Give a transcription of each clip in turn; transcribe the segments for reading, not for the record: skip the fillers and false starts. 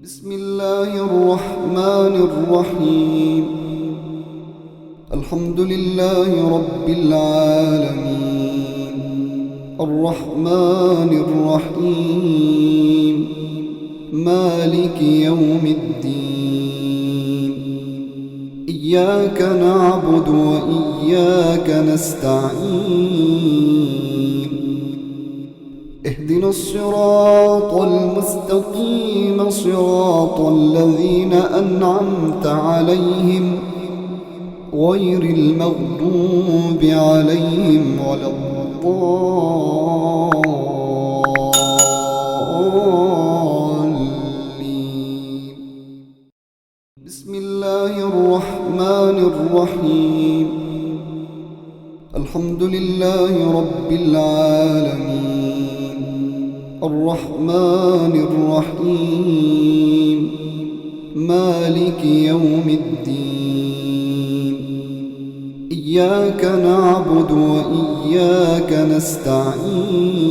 بسم الله الرحمن الرحيم. الحمد لله رب العالمين، الرحمن الرحيم، مالك يوم الدين. إياك نعبد وإياك نستعين. اهدنا الصراط المستقيم، صراط الذين أنعمت عليهم غير المغضوب عليهم ولا الضالين. بسم الله الرحمن الرحيم. الحمد لله رب العالمين، الرحمن الرحيم، مالك يوم الدين. إياك نعبد وإياك نستعين.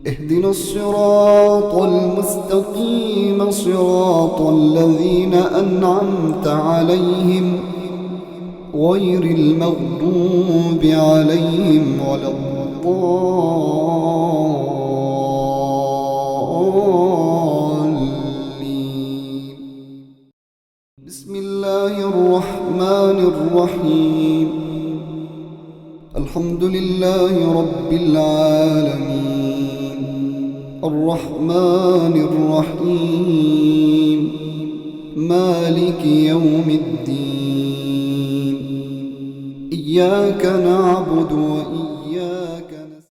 اهدنا الصراط المستقيم، صراط الذين أنعمت عليهم غير المغضوب عليهم ولا الضالين. بسم الله الرحمن الرحيم. الحمد لله رب العالمين، الرحمن الرحيم، مالك يوم الدين. إياك نعبد وإياك